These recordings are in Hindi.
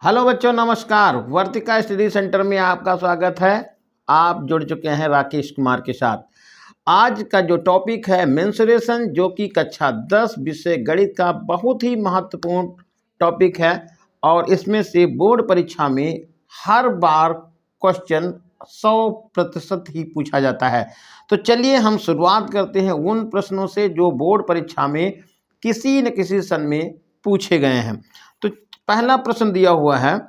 हेलो बच्चों, नमस्कार। वर्तिका स्टडी सेंटर में आपका स्वागत है। आप जुड़ चुके हैं राकेश कुमार के साथ। आज का जो टॉपिक है मेंसुरेशन, जो कि कक्षा 10 विषय गणित का बहुत ही महत्वपूर्ण टॉपिक है और इसमें से बोर्ड परीक्षा में हर बार क्वेश्चन 100% ही पूछा जाता है। तो चलिए हम शुरुआत करते हैं उन प्रश्नों से जो बोर्ड परीक्षा में किसी न किसी सन में पूछे गए हैं। तो पहला प्रश्न दिया हुआ है,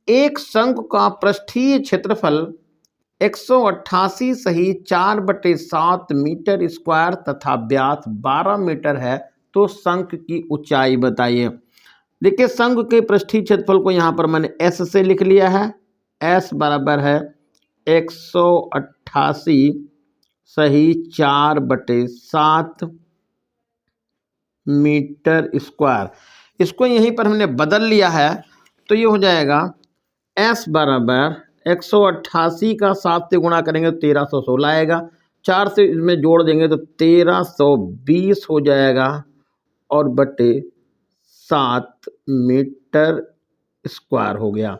एक शंकु का पृष्ठीय क्षेत्रफल 188 सही 4/7 मीटर स्क्वायर तथा व्यास 12 मीटर है, तो शंकु की ऊंचाई बताइए। देखिए, शंकु के पृष्ठीय क्षेत्रफल को यहाँ पर मैंने एस से लिख लिया है। एस बराबर है 188 सही 4/7 मीटर स्क्वायर। इसको यहीं पर हमने बदल लिया है, तो ये हो जाएगा S बराबर 188 का 7 से गुणा करेंगे तो 1316 आएगा। 4 से इसमें जोड़ देंगे तो 1320 हो जाएगा और बटे 7 मीटर स्क्वायर हो गया।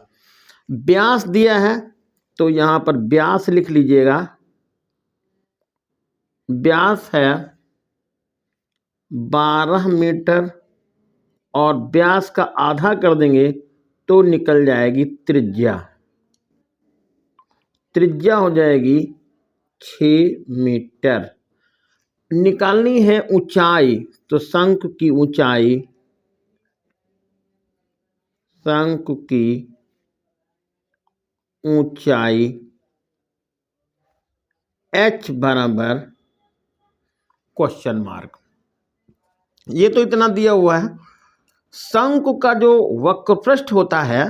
व्यास दिया है तो यहाँ पर व्यास लिख लीजिएगा। व्यास है 12 मीटर और व्यास का आधा कर देंगे तो निकल जाएगी त्रिज्या। त्रिज्या हो जाएगी 6 मीटर। निकालनी है ऊंचाई, तो शंकु की ऊंचाई, शंकु की ऊंचाई h बराबर क्वेश्चन मार्क। ये तो इतना दिया हुआ है। शंकु का जो वक्रपृष्ठ होता है,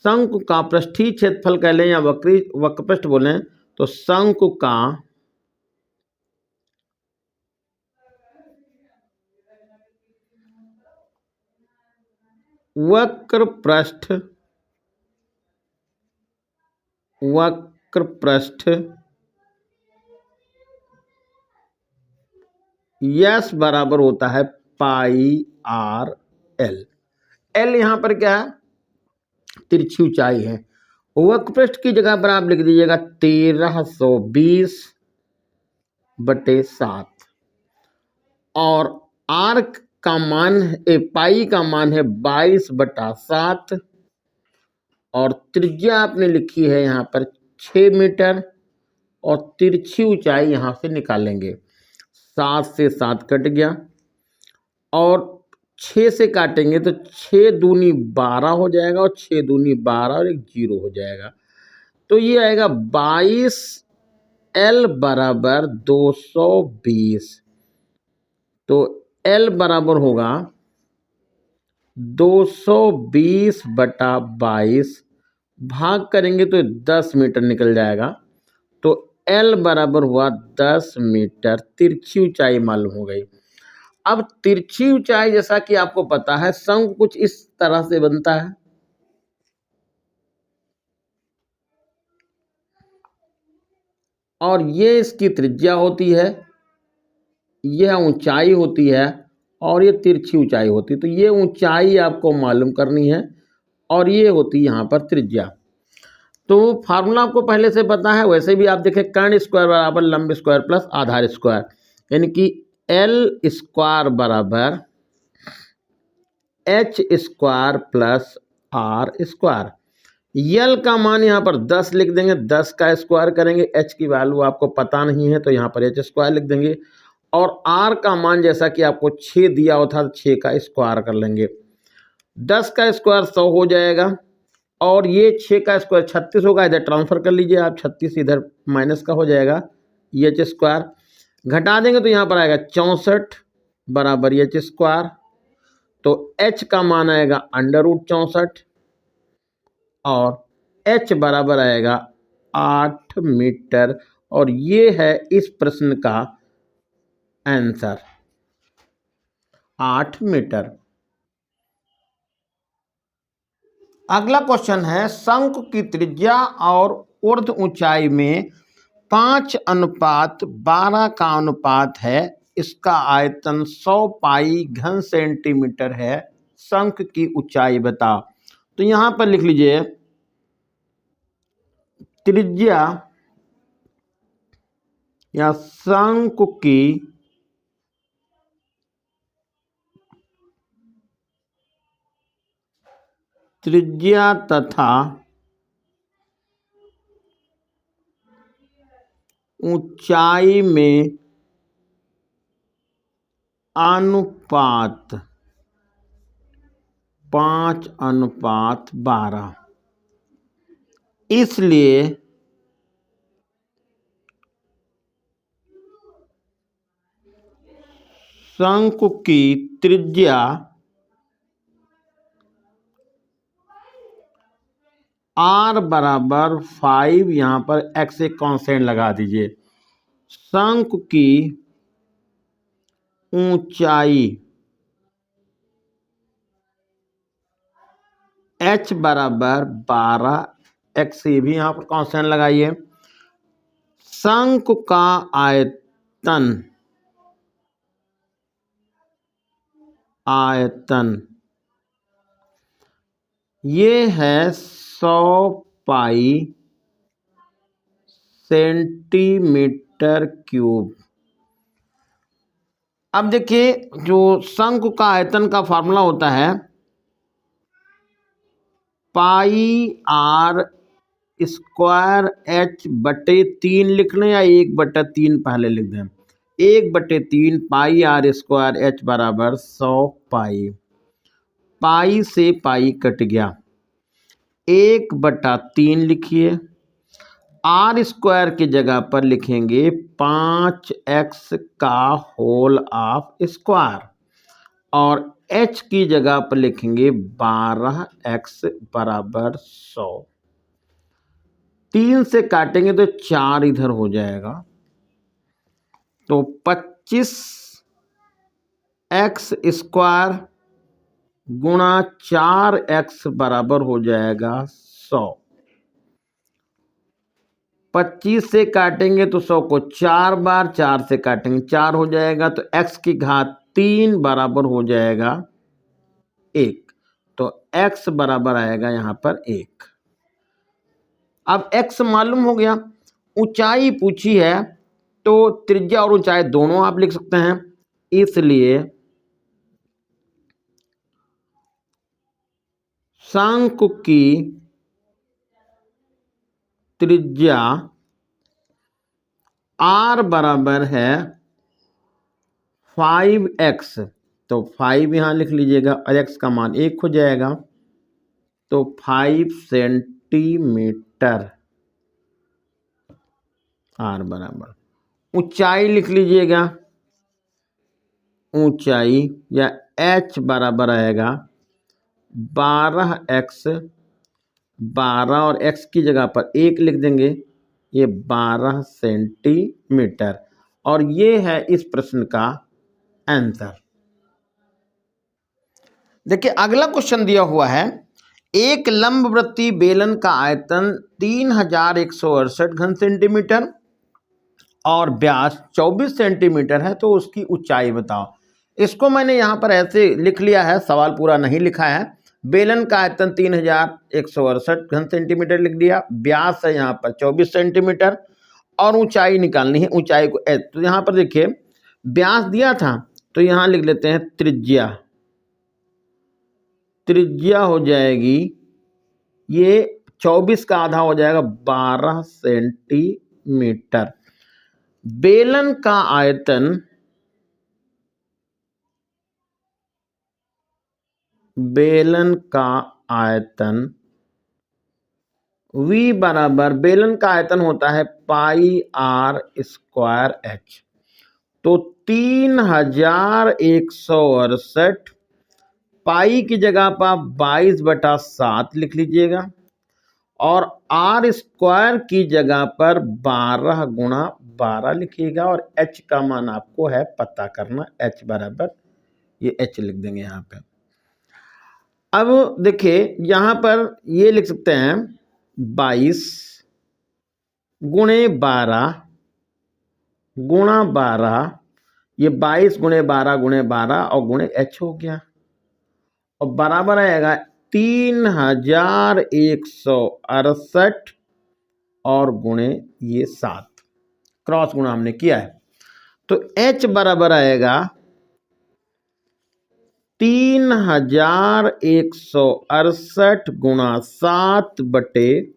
शंकु का पृष्ठीय क्षेत्रफल कह लें या वक्रपृष्ठ बोलें, तो शंकु का वक्रपृष्ठ यस बराबर होता है पाई आर एल। एल यहाँ पर क्या है? तिरछी ऊंचाई है। वक्रपृष्ठ की जगह पर आप लिख दीजिएगा 1320/7 और आर का मान पाई का मान है 22/7 और त्रिज्या आपने लिखी है यहाँ पर 6 मीटर और तिरछी ऊंचाई यहाँ से निकालेंगे। 7 से 7 कट गया और 6 से काटेंगे तो 6 दूनी 12 हो जाएगा और 6 दूनी 12 और एक 0 हो जाएगा। तो ये आएगा 22 L बराबर 220। तो L बराबर होगा 220/22, भाग करेंगे तो 10 मीटर निकल जाएगा। तो L बराबर हुआ 10 मीटर। तिरछी ऊंचाई मालूम हो गई। अब तिरछी ऊंचाई जैसा कि आपको पता है, शंकु कुछ इस तरह से बनता है। और ये इसकी त्रिज्या होती है, यह ऊंचाई होती है और ये तिरछी ऊंचाई होती है। तो ये ऊंचाई आपको मालूम करनी है और ये होती है यहाँ पर त्रिज्या। तो फार्मूला आपको पहले से पता है। वैसे भी आप देखें, कर्ण स्क्वायर बराबर लंब स्क्वायर प्लस आधार स्क्वायर, यानी कि L स्क्वायर बराबर H square plus R square. L का मान यहाँ पर 10 लिख देंगे, 10 का स्क्वायर करेंगे। H की वैल्यू आपको पता नहीं है तो यहाँ पर H स्क्वायर लिख देंगे और R का मान जैसा कि आपको 6 दिया हुआ था, 6 का स्क्वायर कर लेंगे। 10 का स्क्वायर 100 हो जाएगा और ये 6 का स्क्वायर 36 होगा। इधर ट्रांसफर कर लीजिए आप, 36 इधर माइनस का हो जाएगा, H स्क्वायर घटा देंगे तो यहाँ पर आएगा 64 बराबर H स्क्वायर। तो H का मान आएगा √64 और H बराबर आएगा 8 मीटर और ये है इस प्रश्न का आंसर, 8 मीटर। अगला क्वेश्चन है, शंकु की त्रिज्या और ऊर्ध्व ऊंचाई में 5:12 का अनुपात है। इसका आयतन 100 पाई घन सेंटीमीटर है। शंकु की ऊंचाई बता। तो यहां पर लिख लीजिए त्रिज्या या शंकु की त्रिज्या तथा ऊंचाई में अनुपात 5:12। इसलिए शंकु की त्रिज्या r बराबर 5, यहां पर x एक कांस्टेंट लगा दीजिए। शंकु की ऊंचाई h बराबर 12, x ये भी यहां पर कांस्टेंट लगाइए। शंकु का आयतन ये है 100 पाई सेंटीमीटर क्यूब। अब देखिए जो शंकु का आयतन का फॉर्मूला होता है पाई r स्क्वायर h बटे 3 लिखना, या 1/3 पहले लिख दें। 1/3 पाई r स्क्वायर h बराबर 100 पाई। पाई से पाई कट गया, 1/3 लिखिए। r स्क्वायर की जगह पर लिखेंगे 5x का होल ऑफ स्क्वायर, और h की जगह पर लिखेंगे 12x बराबर 100। 3 से काटेंगे तो 4 इधर हो जाएगा, तो 25x स्क्वायर गुणा 4x बराबर हो जाएगा 100। 25 से काटेंगे तो 100 को 4 बार, 4 से काटेंगे 4 हो जाएगा, तो x की घात 3 बराबर हो जाएगा 1। तो x बराबर आएगा यहां पर 1। अब x मालूम हो गया, ऊंचाई पूछी है तो त्रिज्या और ऊंचाई दोनों आप लिख सकते हैं। इसलिए शंकु की त्रिज्या r बराबर है 5x, तो 5 यहां लिख लीजिएगा और x का मान 1 हो जाएगा, तो 5 सेंटीमीटर r बराबर। ऊंचाई लिख लीजिएगा, ऊंचाई या h बराबर आएगा 12x, 12 और x की जगह पर 1 लिख देंगे, ये 12 सेंटीमीटर। और ये है इस प्रश्न का आंसर। देखिए अगला क्वेश्चन दिया हुआ है, एक लंबवृत्तीय बेलन का आयतन 3168 घन सेंटीमीटर और व्यास 24 सेंटीमीटर है, तो उसकी ऊंचाई बताओ। इसको मैंने यहाँ पर ऐसे लिख लिया है, सवाल पूरा नहीं लिखा है। बेलन का आयतन 3168 घन सेंटीमीटर लिख दिया, व्यास है यहाँ पर 24 सेंटीमीटर और ऊंचाई निकालनी है। ऊंचाई को तो यहाँ पर देखिए व्यास दिया था, तो यहाँ लिख लेते हैं त्रिज्या। त्रिज्या हो जाएगी, ये 24 का आधा हो जाएगा 12 सेंटीमीटर। बेलन का आयतन V बराबर, बेलन का आयतन होता है पाई r स्क्वायर h, तो 3168 पाई की जगह पर 22/7 लिख लीजिएगा, और r स्क्वायर की जगह पर 12 गुणा 12 लिखिएगा, और h का मान आपको है पता करना। h बराबर ये h लिख देंगे यहाँ पे। अब देखिए यहाँ पर ये लिख सकते हैं 22 गुणे 12 गुणा 12, ये 22 गुणे 12 गुणे 12 और गुणे h हो गया, और बराबर आएगा 3168 और गुणे ये 7, क्रॉस गुणा हमने किया है। तो h बराबर आएगा 3168 गुणा 7 बटे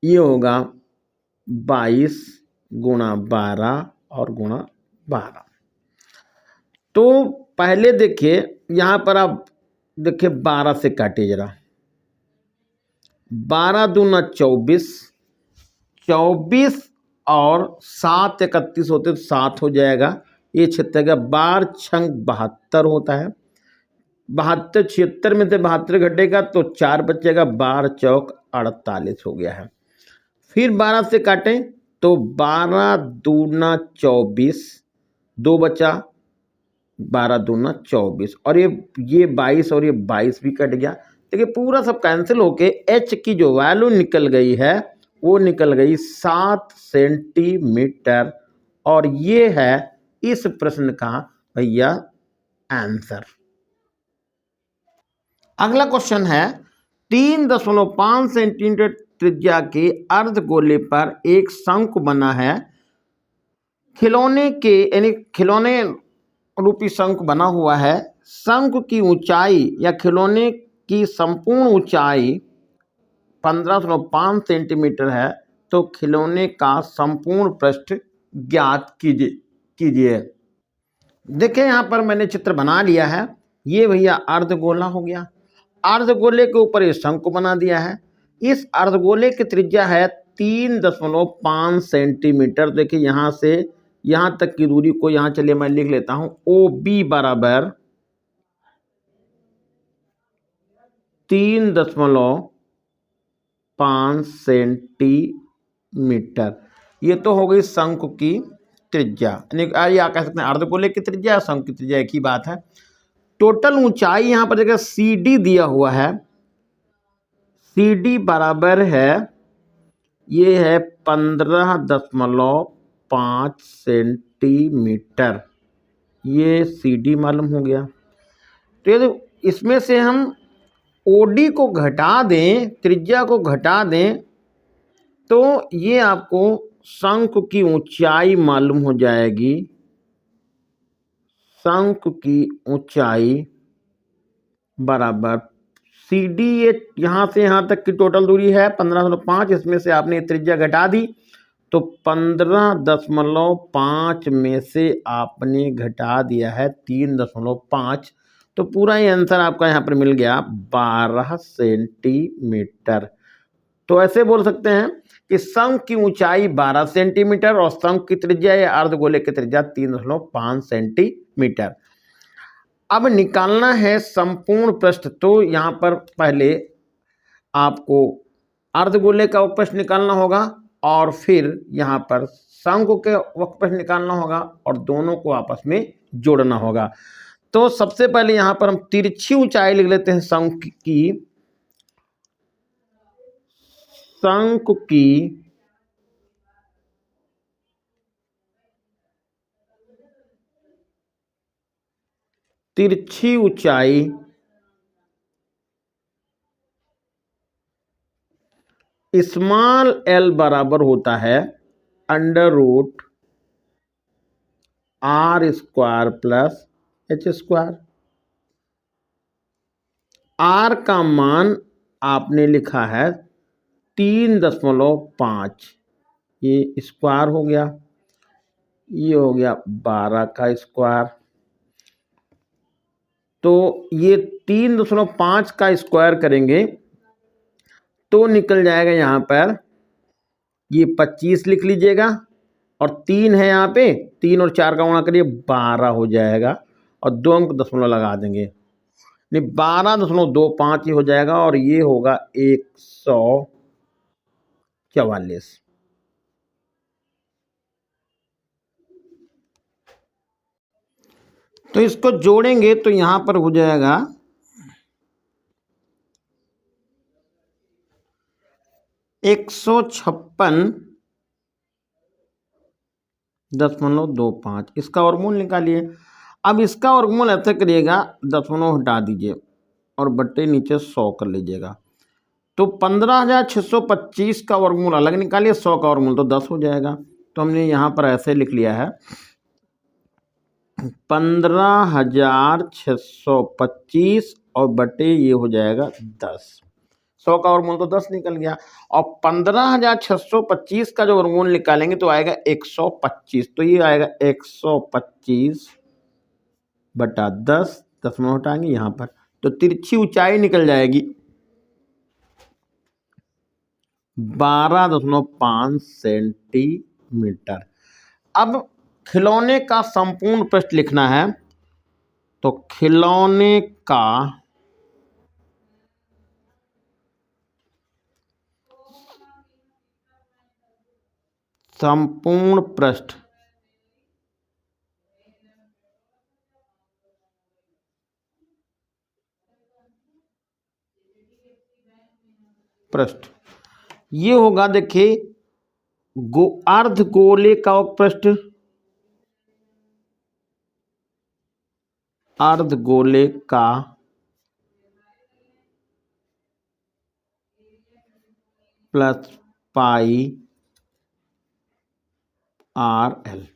ये होगा 22 गुणा 12 और गुणा 12। तो पहले देखिए यहाँ पर आप देखिए 12 से काटिए जरा, 12 दूना 24, 24 और 7 31 होते तो 7 हो जाएगा, ये 76 बार छंग 72 होता है, 72 76 में से 72 घटेगा तो 4 बचेगा, 12 चौक 48 हो गया है। फिर 12 से काटें तो 12 दूना 24, 2 बचा, 12 दूना 24 और ये 22 और ये 22 भी कट गया। देखिए पूरा सब कैंसिल होके h की जो वैल्यू निकल गई है वो निकल गई 7 सेंटीमीटर और ये है इस प्रश्न का भैया आंसर। अगला क्वेश्चन है 3.5 सेंटीमीटर त्रिज्या के अर्धगोले पर एक शंकु बना है, खिलौने के यानी खिलौने रूपी शंकु बना हुआ है, शंकु की ऊंचाई या खिलौने की संपूर्ण ऊंचाई 15.5 सेंटीमीटर है, तो खिलौने का संपूर्ण पृष्ठ ज्ञात कीजिए। देखिए यहाँ पर मैंने चित्र बना लिया है, ये भैया अर्धगोला हो गया, अर्धगोले के ऊपर ये शंकु बना दिया है। इस अर्धगोले की त्रिज्या है 3.5 सेंटीमीटर। देखिए यहाँ से यहाँ तक की दूरी को यहाँ चलिए मैं लिख लेता हूँ, OB बराबर 3.5 सेंटीमीटर। ये तो हो गई शंकु की त्रिज्या, या कह सकते हैं अर्धगोले की त्रिज्या, शंकु की त्रिज्या एक ही बात है। टोटल ऊंचाई यहाँ पर देखिए CD दिया हुआ है, CD बराबर है ये है 15.5 सेंटीमीटर, ये CD मालूम हो गया। तो यदि इसमें से हम OD को घटा दें, त्रिज्या को घटा दें, तो ये आपको शंकु की ऊंचाई मालूम हो जाएगी। शंकु की ऊंचाई बराबर CD, ये यहाँ से यहाँ तक की टोटल दूरी है 15.5, इसमें से आपने त्रिज्या घटा दी तो 15.5 में से आपने घटा दिया है 3.5, तो पूरा ये आंसर आपका यहाँ पर मिल गया 12 सेंटीमीटर। तो ऐसे बोल सकते हैं कि शंकु की ऊंचाई 12 सेंटीमीटर और शंकु की त्रिज्या या अर्धगोले की त्रिज्या 3.5 सेंटीमीटर। अब निकालना है संपूर्ण पृष्ठ, तो यहाँ पर पहले आपको अर्धगोले का वक्रपृष्ठ निकालना होगा और फिर यहाँ पर शंकु के वक्रपृष्ठ निकालना होगा और दोनों को आपस में जोड़ना होगा। तो सबसे पहले यहाँ पर हम तिरछी ऊंचाई लिख लेते हैं शंकु की तिरछी ऊंचाई स्मॉल l बराबर होता है √r² प्लस h²। r का मान आपने लिखा है 3.5, ये स्क्वायर हो गया, ये हो गया 12 का स्क्वायर, तो ये 3.5 का स्क्वायर करेंगे तो निकल जाएगा यहाँ पर ये 25 लिख लीजिएगा और 3 है यहाँ पे, 3 और 4 का गुणा करिए 12 हो जाएगा और 2 अंक दशमलव लगा देंगे, नहीं 12.25 ही हो जाएगा और ये होगा 144। तो इसको जोड़ेंगे तो यहाँ पर हो जाएगा 156.25, इसका वर्गमूल निकालिए। अब इसका वर्गमूल ऐसे करिएगा, दशमलव हटा दीजिए और बट्टे नीचे 100 कर लीजिएगा। तो 15,625 का वर्गमूल अलग निकालिए, 100 का वर्गमूल तो 10 हो जाएगा। तो हमने यहाँ पर ऐसे लिख लिया है 15,625 और बटे ये हो जाएगा 10। 100 का वर्गमूल तो 10 निकल गया। और 15,625 का जो वर्गमूल निकालेंगे तो आएगा 125। तो ये आएगा 125 बटा 10, दशमलव हटाएंगे यहाँ पर, तो तिरछी ऊंचाई निकल जाएगी 12.5 सेंटीमीटर। अब खिलौने का संपूर्ण पृष्ठ लिखना है, तो खिलौने का संपूर्ण पृष्ठ ये होगा, देखिए अर्धगोले का पृष्ठ, अर्धगोले का plus pi R L,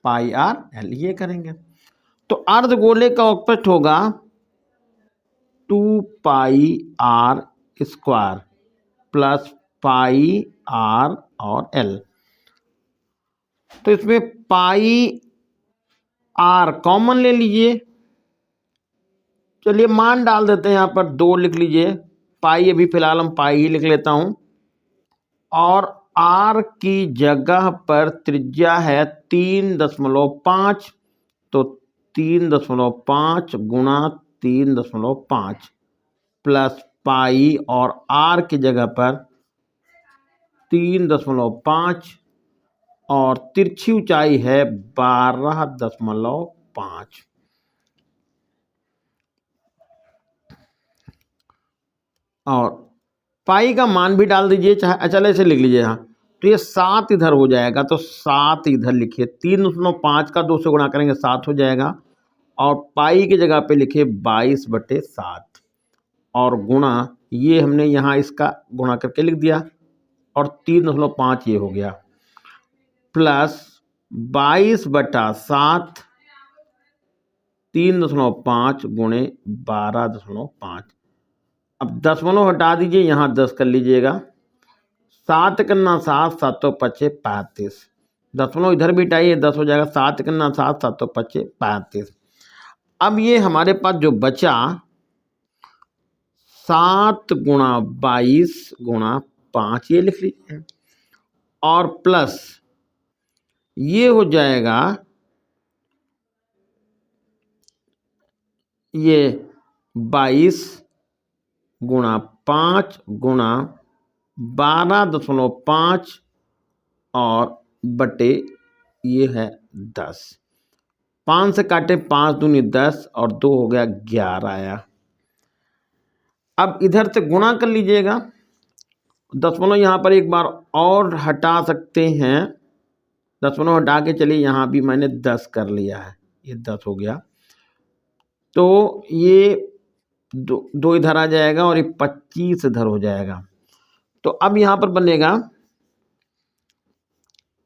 pi R L ये करेंगे। तो अर्धगोले का पृष्ठ होगा 2 pi R square plus pi R और एल। तो इसमें पाई आर कॉमन ले लीजिए, चलिए मान डाल देते हैं यहाँ पर 2 लिख लीजिए, पाई अभी फिलहाल हम पाई ही लिख लेता हूँ। और आर की जगह पर त्रिज्या है 3.5, तो 3.5 गुणा 3.5 प्लस पाई और आर की जगह पर 3.5 और तिरछी ऊंचाई है 12.5। और पाई का मान भी डाल दीजिए, चाहे चले ऐसे लिख लीजिए यहाँ। तो ये 7 इधर हो जाएगा, तो 7 इधर लिखिए, 3.5 का 2 से गुणा करेंगे 7 हो जाएगा। और पाई की जगह पे लिखिए 22/7 और गुणा ये हमने यहाँ इसका गुणा करके लिख दिया और 3.5 ये हो गया प्लस 22/7 3.5 गुणे 12.5। अब दशमलव हटा दीजिए, यहाँ 10 कर लीजिएगा, 7 करना 7, 7 पचे 35, दशमलव इधर भी हटाइए 10 हो जाएगा, 7 करना 7, 7 पचे 35। अब ये हमारे पास जो बचा 7 गुणा 22 गुणा 5 ये लिख लीजिए और प्लस ये हो जाएगा ये 22 गुणा 5 गुणा 12.5 और बटे ये है 10। 5 से काटे 5 दूनी 10 और 2 हो गया 11 आया। अब इधर से गुणा कर लीजिएगा, दशमलव यहाँ पर एक बार और हटा सकते हैं, दशमलव हटा के चलिए यहाँ भी मैंने 10 कर लिया है, ये 10 हो गया। तो ये दो इधर आ जाएगा और ये 25 इधर हो जाएगा। तो अब यहाँ पर बनेगा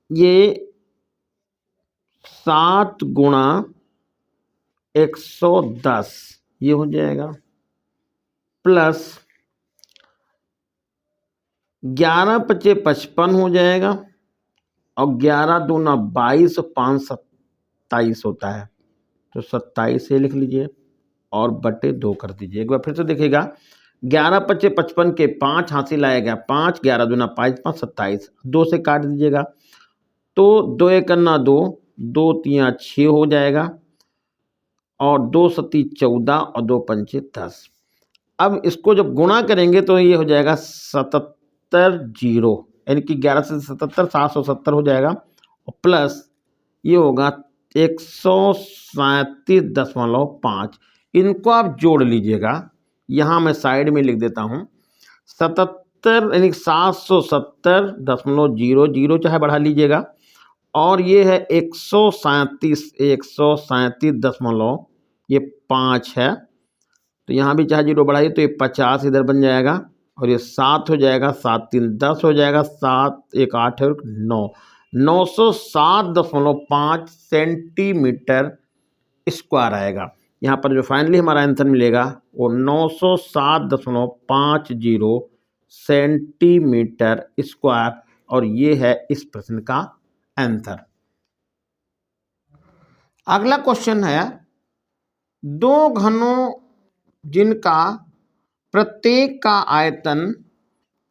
ये 7 गुणा 110 ये हो जाएगा प्लस 11 पचे 55 हो जाएगा और 11 दूना 22 और 5 27 होता है, तो 27 से लिख लीजिए और बटे 2 कर दीजिए। एक बार फिर से देखिएगा, 11 पचे 55 के 5 हासिल आएगा 5, 11 दूना 5 5 27, 2 से काट दीजिएगा, तो 2 एक करना 2, 2 3 6 हो जाएगा और 2 सती 14 और 2 पंचे 10। अब इसको जब गुणा करेंगे तो ये हो जाएगा 77 जीरो, यानी कि 11 से 77 770 हो जाएगा और प्लस ये होगा 137.5। इनको आप जोड़ लीजिएगा, यहाँ मैं साइड में लिख देता हूँ 77 यानी 770.00 चाहे बढ़ा लीजिएगा और ये है 137 137.5 है तो यहाँ भी चाहे 0 बढ़ाइए तो ये 50 इधर बन जाएगा और ये 7 हो जाएगा, 7 3 10 हो जाएगा, 7 1 8 और 9, 907.5 सेंटीमीटर स्क्वायर आएगा। यहाँ पर जो फाइनली हमारा आंसर मिलेगा वो 907.50 सेंटीमीटर स्क्वायर, और ये है इस प्रश्न का आंसर। अगला क्वेश्चन है, दो घनों जिनका प्रत्येक का आयतन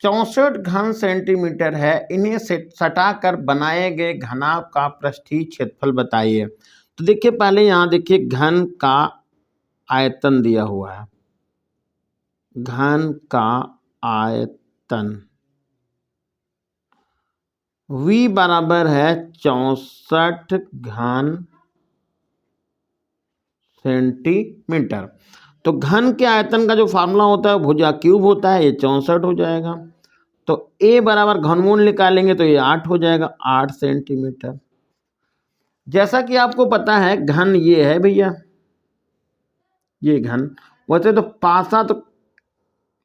64 घन सेंटीमीटर है, इन्हें सटाकर बनाए गए घनाभ का पृष्ठीय क्षेत्रफल बताइए। तो देखिए पहले यहाँ देखिए घन का आयतन दिया हुआ है, घन का आयतन V बराबर है 64 घन सेंटीमीटर। तो घन के आयतन का जो फार्मूला होता है भुजा क्यूब होता है, ये 64 हो जाएगा। तो A बराबर घनमूल निकालेंगे तो ये 8 हो जाएगा, 8 सेंटीमीटर। जैसा कि आपको पता है घन ये है भैया, ये घन। वैसे तो पासा तो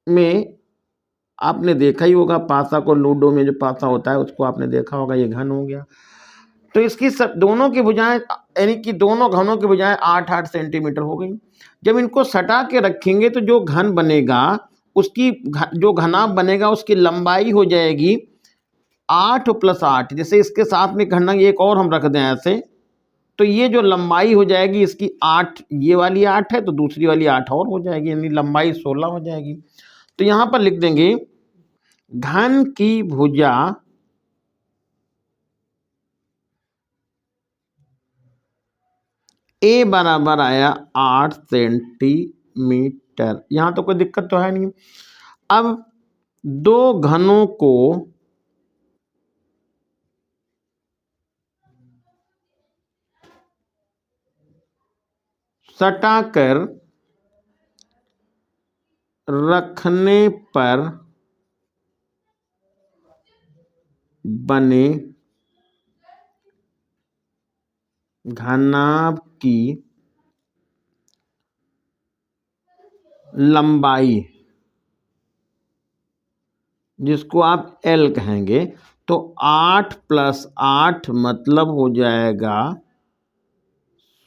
में आपने देखा ही होगा, पासा को लूडो में जो पासा होता है उसको आपने देखा होगा, ये घन हो गया। तो इसकी दोनों की भुजाएं यानी कि दोनों घनों की भुजाएं 8-8 सेंटीमीटर हो गई। जब इनको सटा के रखेंगे तो जो घन बनेगा उसकी जो घनाभ बनेगा उसकी लंबाई हो जाएगी 8 + 8। जैसे इसके साथ में घना एक और हम रख दें ऐसे, तो ये जो लंबाई हो जाएगी इसकी 8, ये वाली 8 है तो दूसरी वाली 8 और हो जाएगी, यानी लंबाई 16 हो जाएगी। तो यहाँ पर लिख देंगे घन की भुजा A बराबर आया 8 सेंटीमीटर। यहाँ तो कोई दिक्कत तो है नहीं। अब दो घनों को सटाकर रखने पर बने घनाभ की लंबाई, जिसको आप L कहेंगे, तो 8 + 8 मतलब हो जाएगा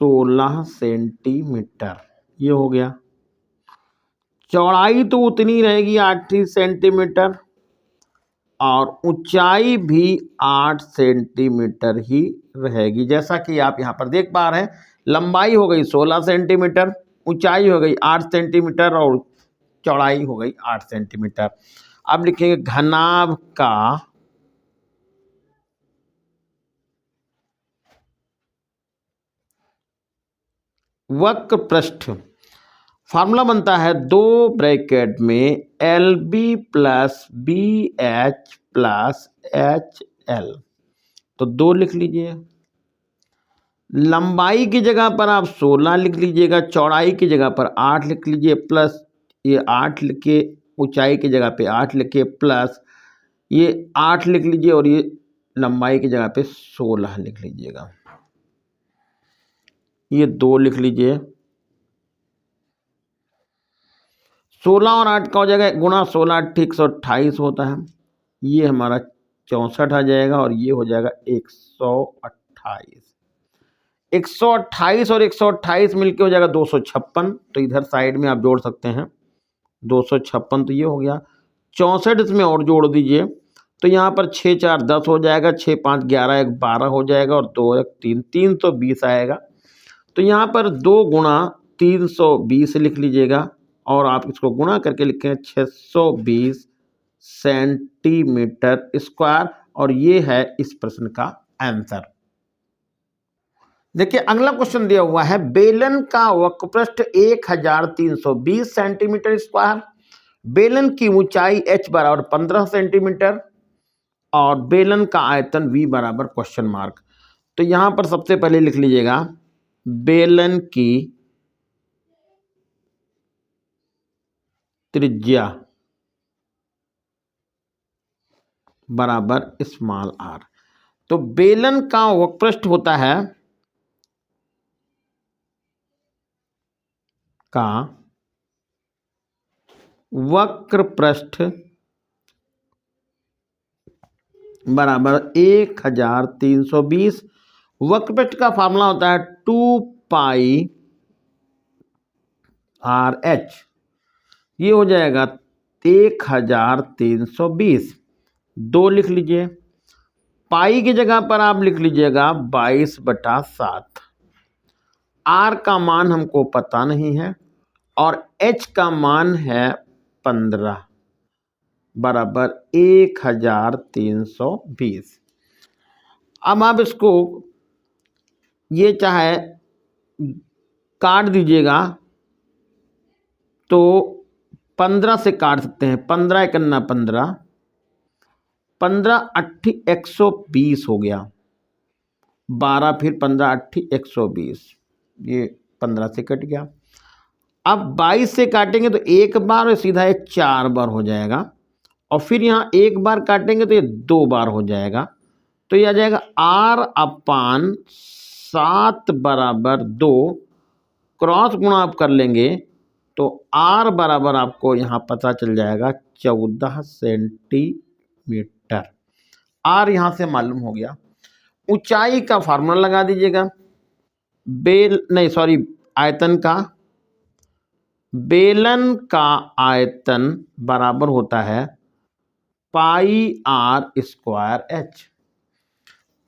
16 सेंटीमीटर। ये हो गया। चौड़ाई तो उतनी रहेगी 8 सेंटीमीटर और ऊंचाई भी 8 सेंटीमीटर ही रहेगी। जैसा कि आप यहाँ पर देख पा रहे हैं, लंबाई हो गई 16 सेंटीमीटर, ऊंचाई हो गई 8 सेंटीमीटर और चौड़ाई हो गई 8 सेंटीमीटर। अब लिखेंगे घनाभ का वक्र पृष्ठ। फार्मूला बनता है 2 ब्रैकेट में LB + BH + HL। तो 2 लिख लीजिए, लंबाई की जगह पर आप 16 लिख लीजिएगा, चौड़ाई की जगह पर 8 लिख लीजिए, प्लस ये 8 लिखे, ऊंचाई की जगह पे 8 लिखे, प्लस ये 8 लिख लीजिए और ये लंबाई की जगह पे 16 लिख लीजिएगा। ये 2 लिख लीजिए, 16 और 8 का हो जाएगा गुणा 16 128 होता है। ये हमारा 64 आ जाएगा और ये हो जाएगा 128। 128 और 128 मिलके हो जाएगा 256। तो इधर साइड में आप जोड़ सकते हैं 256, तो ये हो गया। 64 इसमें और जोड़ दीजिए, तो यहाँ पर 6 4 10 हो जाएगा, 6 5 11 1 12 हो जाएगा और 2 1 3 320 आएगा। तो यहाँ पर 2 गुणा 320 लिख लीजिएगा और आप इसको गुणा करके लिखें 620 सेंटीमीटर स्क्वायर, और ये है इस प्रश्न का आंसर। देखिए अगला क्वेश्चन दिया हुआ है, बेलन का वक्रपृष्ठ 1320 सेंटीमीटर स्क्वायर, बेलन की ऊंचाई h बराबर 15 सेंटीमीटर और बेलन का आयतन V बराबर क्वेश्चन मार्क। तो यहां पर सबसे पहले लिख लीजिएगा बेलन की त्रिज्या बराबर स्मॉल r। तो बेलन का वक्रपृष्ठ होता है का वक्र पृष्ठ बराबर 1320। वक्र पृष्ठ का फार्मूला होता है 2πr/h। ये हो जाएगा 1320। 2 लिख लीजिए, पाई की जगह पर आप लिख लीजिएगा 22/7। आर का मान हमको पता नहीं है और एच का मान है 15 बराबर 1320। अब आप इसको ये चाहे काट दीजिएगा तो 15 से काट सकते हैं। 15 एकन्ना 15, 15 8 120 हो गया। 12 फिर 15 8 120, ये 15 से कट गया। अब 22 से काटेंगे तो एक बार और सीधा ये 4 बार हो जाएगा, और फिर यहाँ एक बार काटेंगे तो ये 2 बार हो जाएगा। तो ये आ जाएगा R/7 बराबर 2। क्रॉस गुणा आप कर लेंगे तो R बराबर आपको यहाँ पता चल जाएगा 14 सेंटीमीटर। R यहाँ से मालूम हो गया। ऊंचाई का फार्मूला लगा दीजिएगा। आयतन का, बेलन का आयतन बराबर होता है πr²h।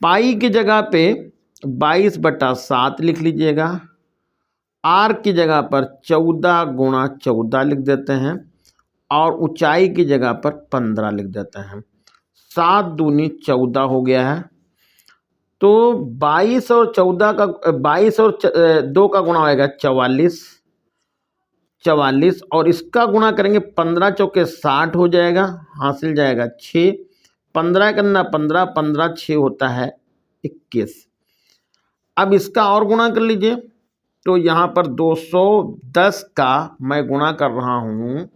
पाई की जगह पे 22/7 लिख लीजिएगा। आर की जगह पर 14 गुणा 14 लिख देते हैं और ऊंचाई की जगह पर 15 लिख देते हैं। 7 दूनी 14 हो गया है। तो 22 और 14 का 22 और 2 का गुणा होएगा 44 और इसका गुणा करेंगे 15 चौके 60 हो जाएगा, हासिल जाएगा 6। 15 करना 15, 15 6 होता है 21। अब इसका और गुणा कर लीजिए तो यहाँ पर 210 का मैं गुणा कर रहा हूँ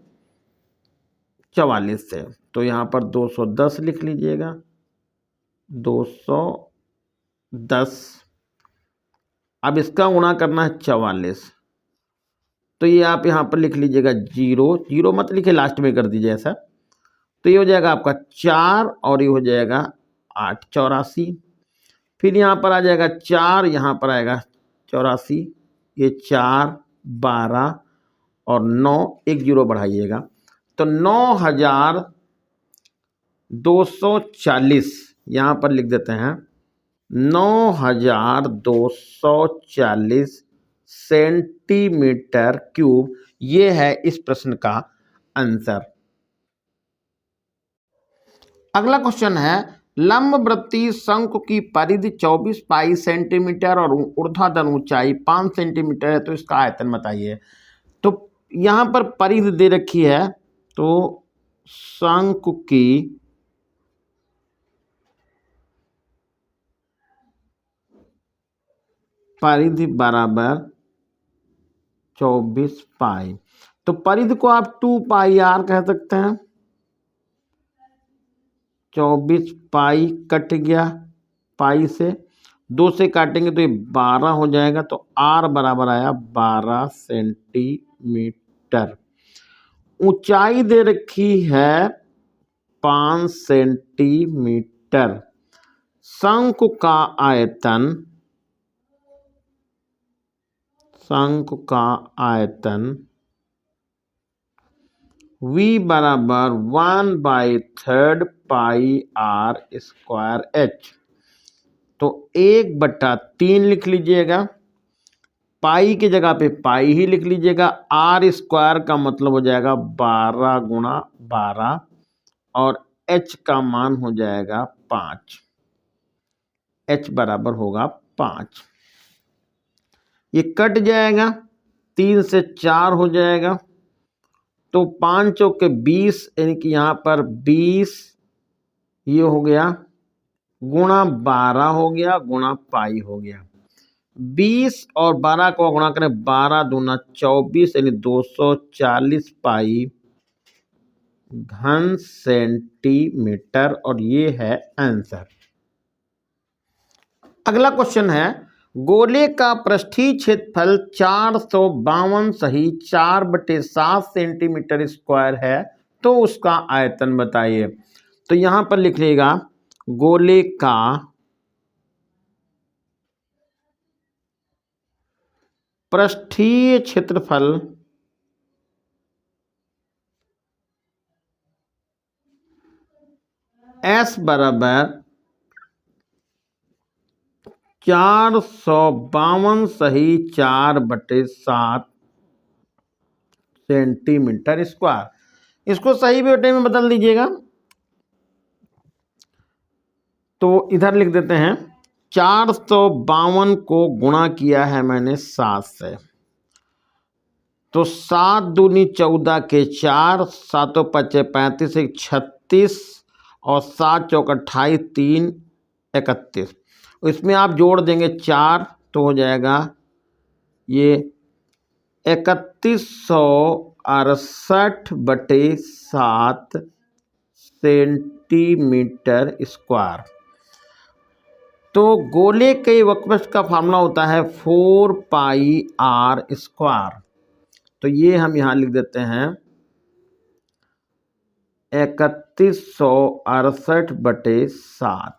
44 से, तो यहाँ पर 210 लिख लीजिएगा। 210। अब इसका गुणा करना है 44, तो ये आप यहाँ पर लिख लीजिएगा 0 मत लिखिए, लास्ट में कर दीजिए ऐसा। तो ये हो जाएगा आपका 4 और ये हो जाएगा 8, 84। फिर यहाँ पर आ जाएगा 4, यहाँ पर आएगा 84, ये 4 12 और 9, एक 0 बढ़ाइएगा तो 9240 यहाँ पर लिख देते हैं। 9240 सेंटीमीटर क्यूब, ये है इस प्रश्न का आंसर। अगला क्वेश्चन है, लंबवृत्तीय शंकु की परिधि 24 पाई सेंटीमीटर और ऊर्ध्वाधर ऊंचाई 5 सेंटीमीटर है, तो इसका आयतन बताइए। तो यहाँ पर परिधि दे रखी है, तो शंकु की परिधि बराबर 24 पाई। तो परिधि को आप 2πr कह सकते हैं। 24 पाई कट गया, पाई से 2 से काटेंगे तो ये 12 हो जाएगा, तो R बराबर आया 12 सेंटीमीटर। ऊंचाई दे रखी है 5 सेंटीमीटर। शंकु का आयतन V बराबर 1/3 πr²h। तो 1/3 लिख लीजिएगा। पाई की जगह पे पाई ही लिख लीजिएगा। R² का मतलब हो जाएगा 12 गुणा 12 और h का मान हो जाएगा 5। h बराबर होगा 5। ये कट जाएगा, 3 से 4 हो जाएगा, तो 5 चौके 20 यानी कि यहाँ पर 20 ये हो गया, गुणा 12 हो गया, गुणा पाई हो गया। 20 और 12 को गुणा करें, 12 दूना 24 यानी 240 पाई घन सेंटीमीटर, और ये है आंसर। अगला क्वेश्चन है, गोले का पृष्ठीय क्षेत्रफल 452 सही 4/7 सेंटीमीटर स्क्वायर है, तो उसका आयतन बताइए। तो यहां पर लिख लेगा गोले का पृष्ठीय क्षेत्रफल S बराबर 452 सही 4/7 सेंटीमीटर स्क्वायर। इसको सही बेटे में बदल दीजिएगा। तो इधर लिख देते हैं 452 को गुणा किया है मैंने 7 से, तो 7 दूनी 14 के 4, 7 पच्चे 35, 1 36 और 7 चौक 28, 3 31। इसमें आप जोड़ देंगे 4 तो हो जाएगा ये 3168/7 सेंटीमीटर स्क्वायर। तो गोले के वक्रपृष्ठ का फार्मूला होता है 4πr²। तो ये हम यहाँ लिख देते हैं 3168/7।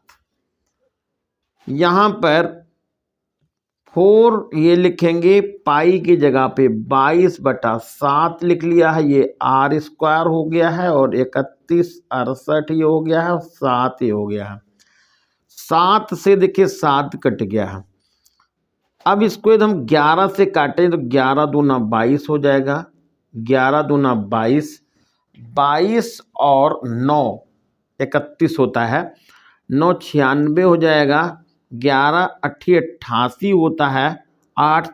यहाँ पर 4 ये लिखेंगे, पाई की जगह पे 22/7 लिख लिया है, ये r² हो गया है, और 3168 ये हो गया है, और 7 ये हो गया है। 7 से देखिए 7 कट गया है। अब इसको यदि हम 11 से काटें तो 11 दूना 22 हो जाएगा, 11 दूना 22, 22 और 9 31 होता है, 9 96 हो जाएगा, 11 8 88 होता है, 8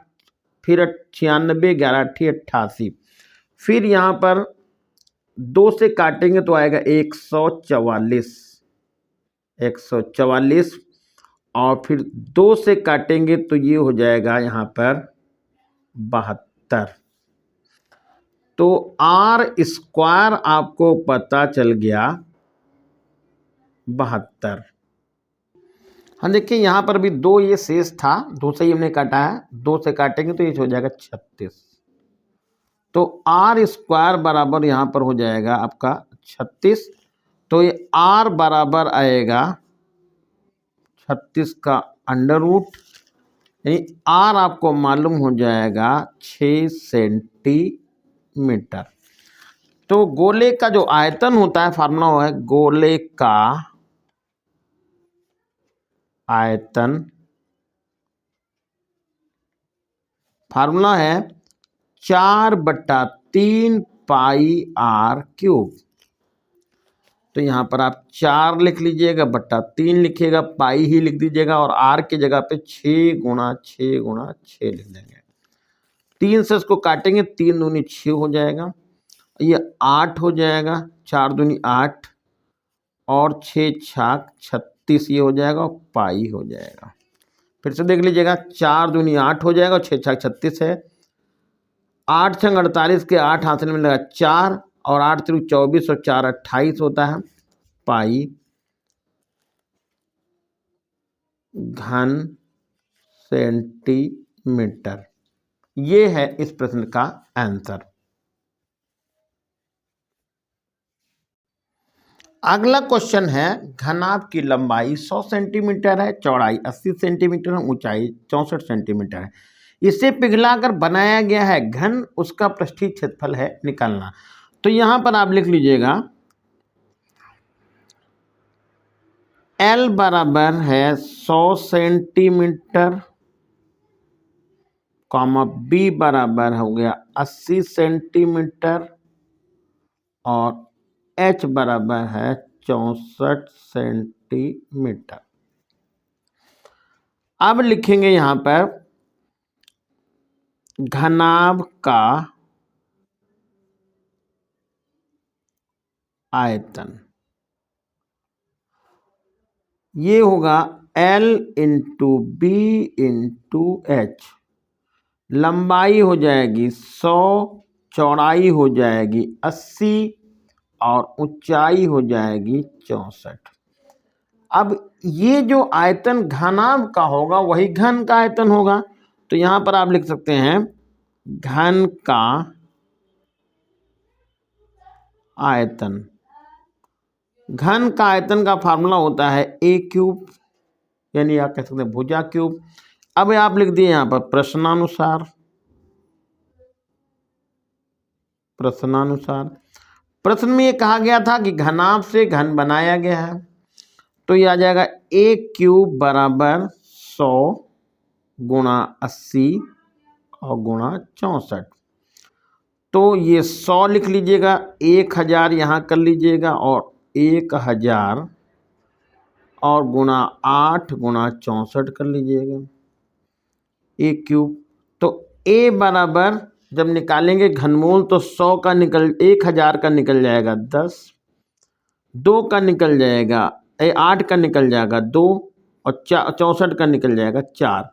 फिर 96, 11 8 88। फिर यहाँ पर 2 से काटेंगे तो आएगा 144, 144, और फिर 2 से काटेंगे तो ये हो जाएगा यहाँ पर 72। तो r² आपको पता चल गया 72। हाँ देखिए यहाँ पर भी 2 ये शेष था, 2 से ही हमने काटा है, 2 से काटेंगे तो ये हो जाएगा 36। तो r² बराबर यहाँ पर हो जाएगा आपका 36। तो ये r बराबर आएगा 36 का अंडर रूट, यानी r आपको मालूम हो जाएगा 6 सेंटीमीटर। तो गोले का जो आयतन होता है, फार्मूला है गोले का आयतन, फार्मूला है 4/3 πr³। तो यहाँ पर आप 4 लिख लीजिएगा, बट्टा 3 लिखिएगा, पाई ही लिख दीजिएगा, और r की जगह पे 6 गुणा 6 गुणा 6 लिख देंगे। 3 से इसको काटेंगे, 3 दूनी 6 हो जाएगा, ये 8 हो जाएगा, 4 दूनी 8 और 6 छाक 36 ये हो जाएगा, और पाई हो जाएगा। फिर से देख लीजिएगा, 4 दूनी 8 हो जाएगा, और 6 छाक 36 है, 8 छंग 48 के 8 हाथ में मिलेगा 4, और 8 3 24 और 4 28 होता है, पाई घन सेंटीमीटर। ये है इस प्रश्न का आंसर। अगला क्वेश्चन है, घनाभ की लंबाई 100 सेंटीमीटर है, चौड़ाई 80 सेंटीमीटर है, ऊंचाई 64 सेंटीमीटर है। इसे पिघलाकर बनाया गया है घन, उसका पृष्ठीय क्षेत्रफल है निकालना। तो यहां पर आप लिख लीजिएगा L बराबर है 100 सेंटीमीटर, कॉमा B बराबर हो गया 80 सेंटीमीटर, और H बराबर है 64 सेंटीमीटर। अब लिखेंगे यहां पर घनाभ का आयतन, ये होगा L into B into H। लंबाई हो जाएगी 100, चौड़ाई हो जाएगी 80, और ऊंचाई हो जाएगी 64। अब ये जो आयतन घनाभ का होगा वही घन का आयतन होगा, तो यहाँ पर आप लिख सकते हैं घन का आयतन। घन का आयतन का फार्मूला होता है ए क्यूब, यानी आप कह सकते हैं भुजा क्यूब। अब आप लिख दिए यहाँ पर प्रश्नानुसार, प्रश्न में ये कहा गया था कि घनाभ से घन बनाया गया है, तो ये आ जाएगा ए क्यूब बराबर 100 गुणा 80 और गुणा 64। तो ये 100 लिख लीजिएगा, 1000 यहाँ कर लीजिएगा और 1000 और गुणा 8 गुणा 64 कर लीजिएगा ए क्यूब। तो ए बराबर जब निकालेंगे घनमूल तो 100 का 1000 का निकल जाएगा 10, 2 का निकल जाएगा 8 का निकल जाएगा 2 और 64 का निकल जाएगा 4।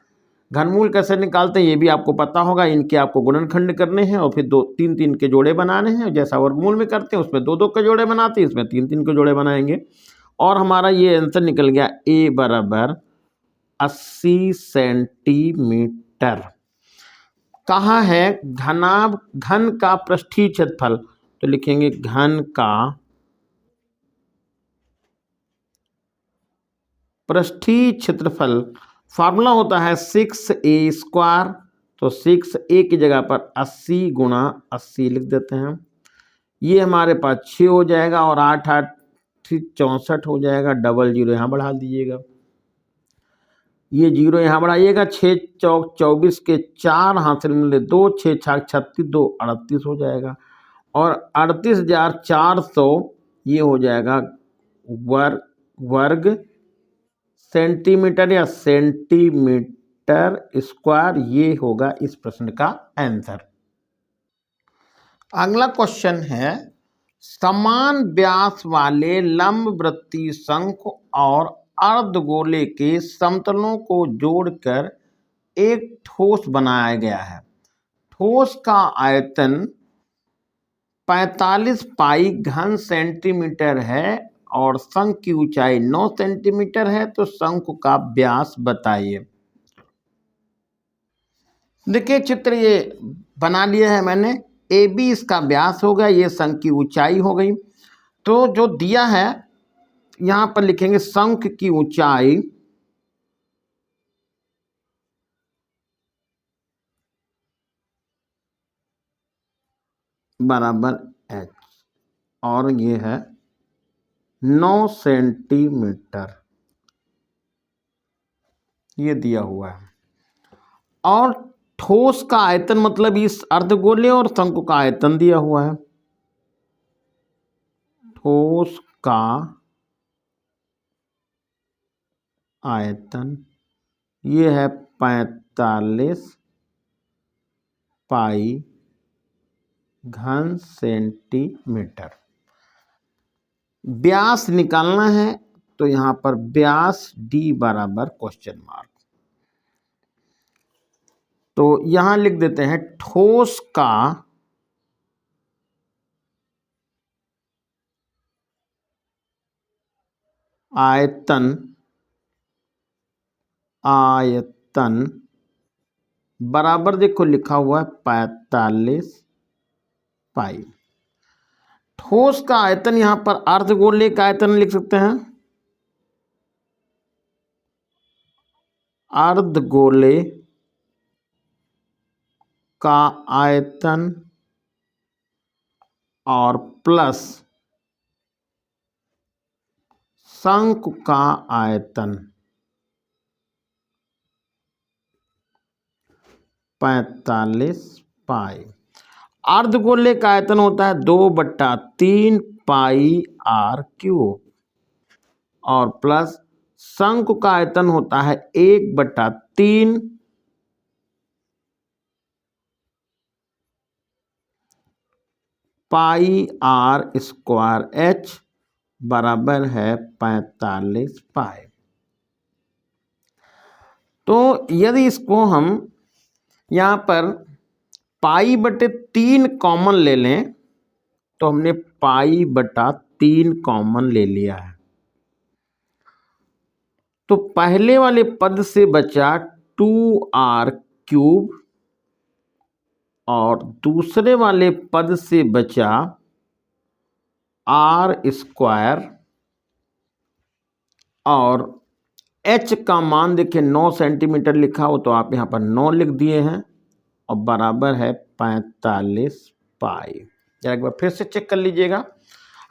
घनमूल कैसे निकालते हैं ये भी आपको पता होगा। इनके आपको गुणनखंड करने हैं और फिर 2-3 के जोड़े बनाने हैं। जैसा वर्गमूल में करते हैं उसमें 2-2 के जोड़े बनाते हैं, इसमें 3-3 के जोड़े बनाएंगे। और हमारा ये आंसर निकल गया ए बराबर 80 सेंटीमीटर। कहाँ है घनाभ, घन का पृष्ठीय क्षेत्रफल, तो लिखेंगे घन का पृष्ठीय क्षेत्रफल। फार्मूला होता है 6a², तो 6a की जगह पर 80 गुणा 80 लिख देते हैं। ये हमारे पास 6 हो जाएगा और 8 8 64 हो जाएगा। डबल जीरो यहाँ बढ़ा दीजिएगा, ये जीरो यहाँ बढ़ाइएगा। 6 चौक 24 के 4 हासिल मिले 2, 6 छाक 36, 2 38 हो जाएगा। और 38,400 ये हो जाएगा वर्ग सेंटीमीटर या सेंटीमीटर स्क्वायर। ये होगा इस प्रश्न का आंसर। अगला क्वेश्चन है समान व्यास वाले लंबवृत्तीय शंकु और अर्धगोले के समतलों को जोड़कर एक ठोस बनाया गया है। ठोस का आयतन 45 पाई घन सेंटीमीटर है और शंकु की ऊंचाई 9 सेंटीमीटर है। तो शंकु का व्यास बताइए। देखिए चित्र ये बना लिया है मैंने। ए बी इसका व्यास हो गया, ये शंकु की ऊंचाई हो गई। तो जो दिया है यहाँ पर लिखेंगे शंकु की ऊंचाई बराबर h और ये है 9 सेंटीमीटर, ये दिया हुआ है। और ठोस का आयतन मतलब इस अर्धगोले और शंकु का आयतन दिया हुआ है। ठोस का आयतन ये है 45 पाई घन सेंटीमीटर। व्यास निकालना है तो यहां पर व्यास डी बराबर क्वेश्चन मार्क। तो यहां लिख देते हैं ठोस का आयतन बराबर देखो लिखा हुआ है 45 पाई। ठोस का आयतन यहां पर अर्धगोले का आयतन लिख सकते हैं। अर्धगोले का आयतन और प्लस शंकु का आयतन 45 पाई। अर्धगोले का आयतन होता है 2/3 पाई r क्यूब और प्लस शंकु का आयतन होता है 1/3 पाई r स्क्वायर h बराबर है 45 पाई। तो यदि इसको हम यहाँ पर पाई/3 कॉमन ले लें तो हमने पाई/3 कॉमन ले लिया है। तो पहले वाले पद से बचा 2r³ और दूसरे वाले पद से बचा r²। और h का मान देखिए 9 सेंटीमीटर लिखा हो तो आप यहाँ पर 9 लिख दिए हैं और बराबर है 45 पाई। जरा एक बार फिर से चेक कर लीजिएगा।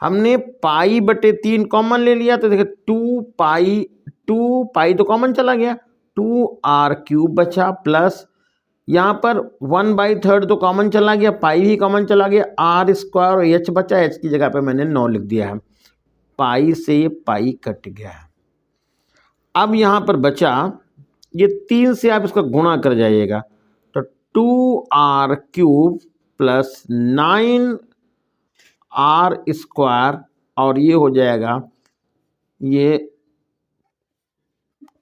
हमने π/3 कॉमन ले लिया तो देखिए 2 पाई तो कॉमन चला गया, 2r³ बचा प्लस यहाँ पर 1/3 तो कॉमन चला गया, पाई भी कॉमन चला गया, r² और h बचा, h की जगह पे मैंने 9 लिख दिया है। पाई से ये पाई कट गया है। अब यहाँ पर बचा ये 3 से आप इसका गुणा कर जाइएगा तो 2r³ प्लस 9r² और ये हो जाएगा, ये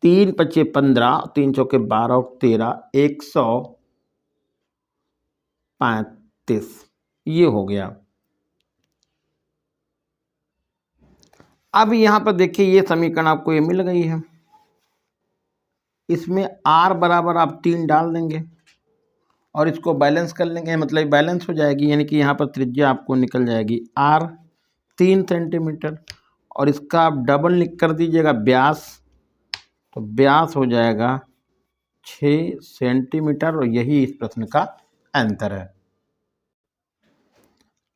3 × 5 = 15, 3 × 4 = 12 और 13 135 ये हो गया। अब यहाँ पर देखिए ये समीकरण आपको ये मिल गई है। इसमें r बराबर आप 3 डाल देंगे और इसको बैलेंस कर लेंगे, मतलब बैलेंस हो जाएगी, यानी कि यहाँ पर त्रिज्या आपको निकल जाएगी r 3 सेंटीमीटर और इसका आप डबल लिख कर दीजिएगा व्यास, तो व्यास हो जाएगा 6 सेंटीमीटर और यही इस प्रश्न का आंसर है।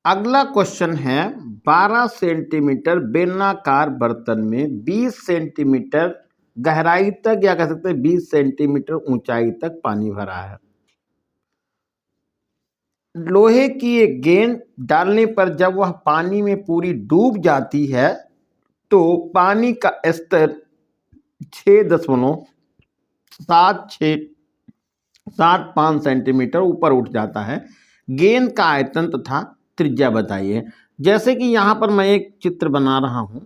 अगला क्वेश्चन है 12 सेंटीमीटर बेलनाकार बर्तन में 20 सेंटीमीटर गहराई तक या कह सकते हैं 20 सेंटीमीटर ऊंचाई तक पानी भरा है। लोहे की एक गेंद डालने पर जब वह पानी में पूरी डूब जाती है तो पानी का स्तर 6.7675 सेंटीमीटर ऊपर उठ जाता है। गेंद का आयतन तथा त्रिज्या बताइए। जैसे कि यहाँ पर मैं एक चित्र बना रहा हूं,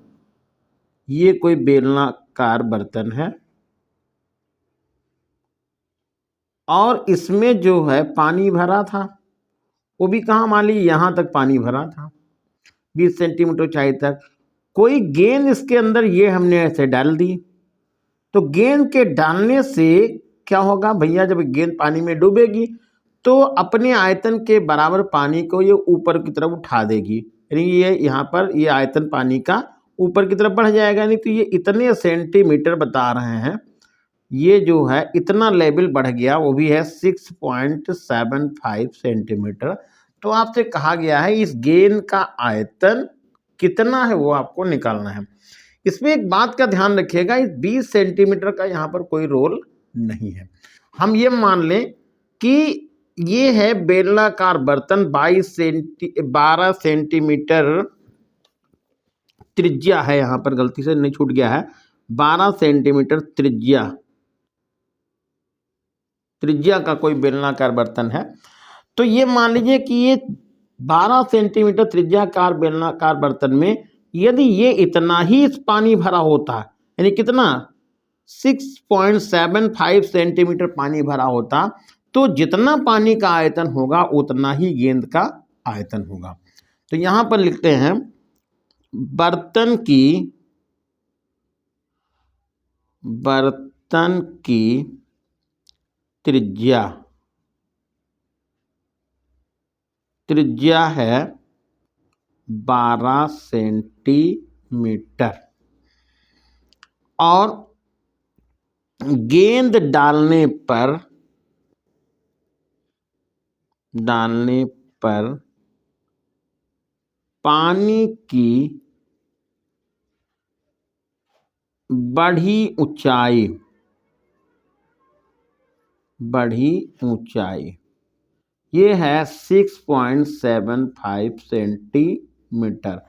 ये कोई बेलनाकार बर्तन है और इसमें जो है पानी भरा था, वो भी कहाँ, मान लीजिए यहाँ तक पानी भरा था 20 सेंटीमीटर ऊंचाई तक। कोई गेंद इसके अंदर ये हमने ऐसे डाल दी, तो गेंद के डालने से क्या होगा भैया, जब गेंद पानी में डूबेगी तो अपने आयतन के बराबर पानी को ये ऊपर की तरफ उठा देगी, यानी ये यहाँ पर ये आयतन पानी का ऊपर की तरफ बढ़ जाएगा। नहीं तो ये इतने सेंटीमीटर बता रहे हैं, ये जो है इतना लेवल बढ़ गया, वो भी है 6.75 सेंटीमीटर। तो आपसे कहा गया है इस गेंद का आयतन कितना है वो आपको निकालना है। इसमें एक बात का ध्यान रखिएगा, इस 20 सेंटीमीटर का यहाँ पर कोई रोल नहीं है। हम ये मान लें कि ये है बेलनाकार बर्तन, 12 सेंटीमीटर त्रिज्या है, यहाँ पर गलती से नहीं छूट गया है, 12 सेंटीमीटर त्रिज्या का कोई बेलनाकार बर्तन है। तो ये मान लीजिए कि ये 12 सेंटीमीटर त्रिज्याकार बेलनाकार बर्तन में यदि ये इतना ही पानी भरा होता, यानी कितना 6.75 सेंटीमीटर पानी भरा होता, तो जितना पानी का आयतन होगा उतना ही गेंद का आयतन होगा। तो यहाँ पर लिखते हैं बर्तन की त्रिज्या है 12 सेंटीमीटर और गेंद डालने पर पानी की बढ़ी ऊंचाई ये है 6.75 सेंटीमीटर।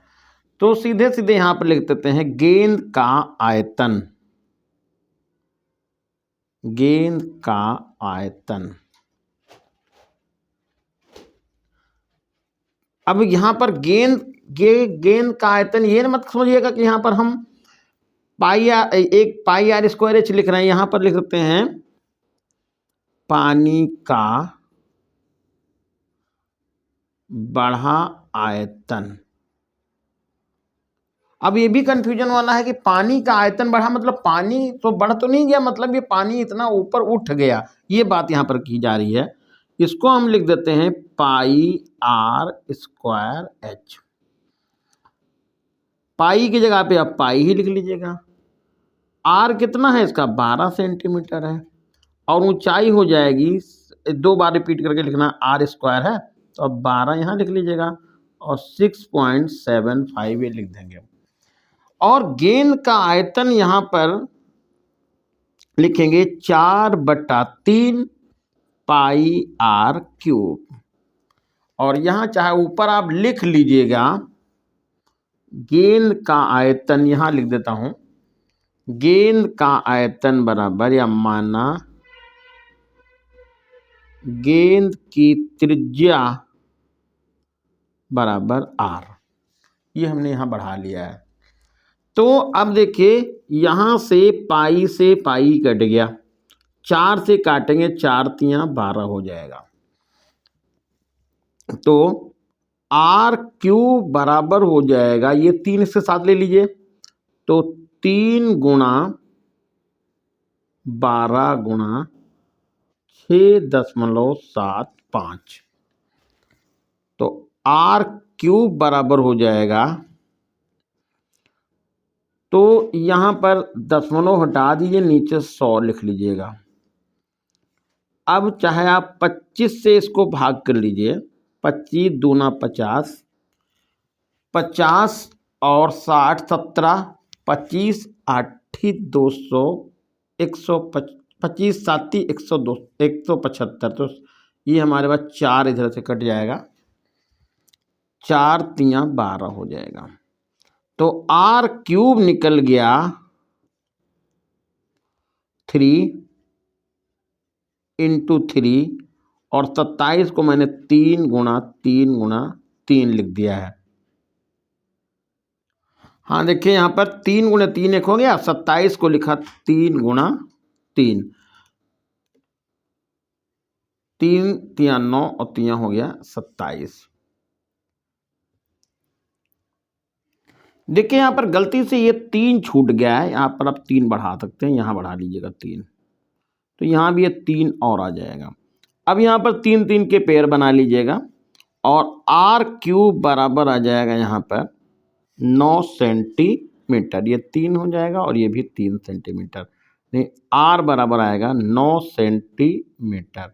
तो सीधे सीधे यहां पर लिख देते हैं गेंद का आयतन। अब यहां पर गेंद का आयतन ये मत समझिएगा कि यहां पर हम πr² लिख रहे हैं, यहां पर लिख सकते हैं पानी का बढ़ा आयतन। अब ये भी कंफ्यूजन वाला है कि पानी का आयतन बढ़ा मतलब पानी तो बढ़ तो नहीं गया, मतलब ये पानी इतना ऊपर उठ गया, ये बात यहाँ पर की जा रही है। इसको हम लिख देते हैं पाई आर स्क्वायर एच। पाई की जगह पे आप पाई ही लिख लीजिएगा। आर कितना है इसका 12 सेंटीमीटर है, और ऊंचाई हो जाएगी, 2 बार रिपीट करके लिखना, आर स्क्वायर है तो अब 12 यहाँ लिख लीजिएगा और 6.75 ये लिख देंगे। और गेंद का आयतन यहाँ पर लिखेंगे 4/3 पाई आर क्यूब। और यहाँ चाहे ऊपर आप लिख लीजिएगा गेंद का आयतन, यहाँ लिख देता हूँ गेंद का आयतन बराबर, या माना गेंद की त्रिज्या बराबर आर, ये हमने यहाँ बढ़ा लिया है। तो अब देखिए यहाँ से पाई कट गया, 4 से काटेंगे, 4 तियां 12 हो जाएगा। तो आर क्यूब बराबर हो जाएगा, ये 3 इसके साथ ले लीजिए, तो 3 गुणा 12 गुणा 6.75, तो आर क्यूब बराबर हो जाएगा, तो यहाँ पर दशमलव हटा दीजिए, नीचे 100 लिख लीजिएगा। अब चाहे आप 25 से इसको भाग कर लीजिए, 25 दूना 50, 50 और 60 17, 25 8 200, 125 7 102 175, तो ये हमारे पास 4 इधर से कट जाएगा, 4 तियां 12 हो जाएगा। तो आर क्यूब निकल गया 3 × 3, और 27 को मैंने 3 गुणा 3 लिख दिया है। हाँ देखिए यहाँ पर 3 गुणे 3 एक हो गया, 27 को लिखा 3 गुणा 3, 3 तियां 9 और तियां हो गया 27। देखिए यहाँ पर गलती से ये 3 छूट गया है, यहाँ पर आप 3 बढ़ा सकते हैं, यहाँ बढ़ा लीजिएगा 3, तो यहाँ भी ये 3 और आ जाएगा। अब यहाँ पर 3 3 के पेयर बना लीजिएगा, और आर क्यूब बराबर आ जाएगा यहाँ पर 9 सेंटीमीटर, ये 3 हो जाएगा और ये भी 3 सेंटीमीटर, नहीं आर बराबर आएगा 9 सेंटीमीटर।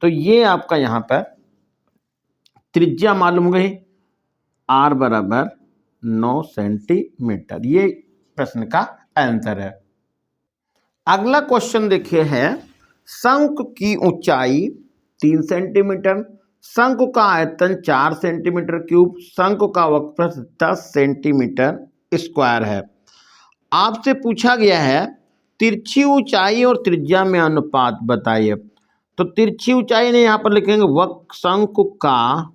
तो ये आपका यहाँ पर त्रिज्या मालूम हो गई, आर बराबर 9 सेंटीमीटर, ये प्रश्न का आंसर है। अगला क्वेश्चन देखिए है, शंकु की ऊंचाई 3 सेंटीमीटर, शंकु का आयतन 4 सेंटीमीटर क्यूब, शंकु का वक्रपथ 10 सेंटीमीटर स्क्वायर है। आपसे पूछा गया है तिरछी ऊंचाई और त्रिज्या में अनुपात बताइए। तो तिरछी ऊंचाई ने यहाँ पर लिखेंगे शंकु का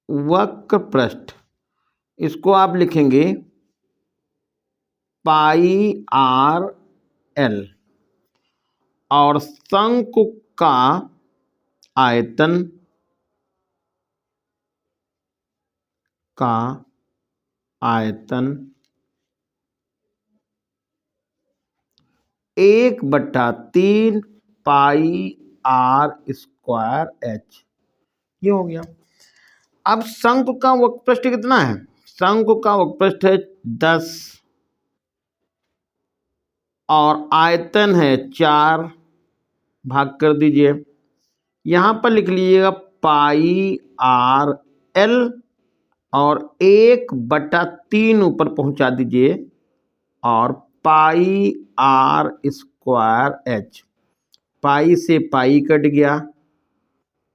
वक्र पृष्ठ, इसको आप लिखेंगे पाई आर एल, और शंकु का आयतन का आयतन 1/3 पाई आर स्क्वायर एच, ये हो गया। अब शंकु का वक्रपृष्ठ कितना है, शंकु का वक्रपृष्ठ है 10 और आयतन है 4, भाग कर दीजिए, यहाँ पर लिख लीजिएगा पाई आर एल और 1/3 ऊपर पहुंचा दीजिए और पाई आर स्क्वायर एच, पाई से पाई कट गया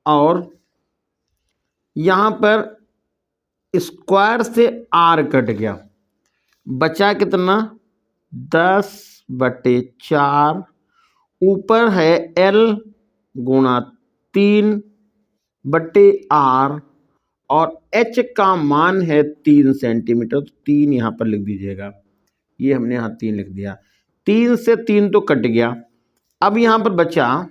और यहाँ पर स्क्वायर से आर कट गया, बचा कितना 10/4, ऊपर है एल गुणा 3/r और h का मान है 3 सेंटीमीटर, तो 3 यहाँ पर लिख दीजिएगा, ये हमने यहाँ 3 लिख दिया, 3 से 3 तो कट गया। अब यहाँ पर बचा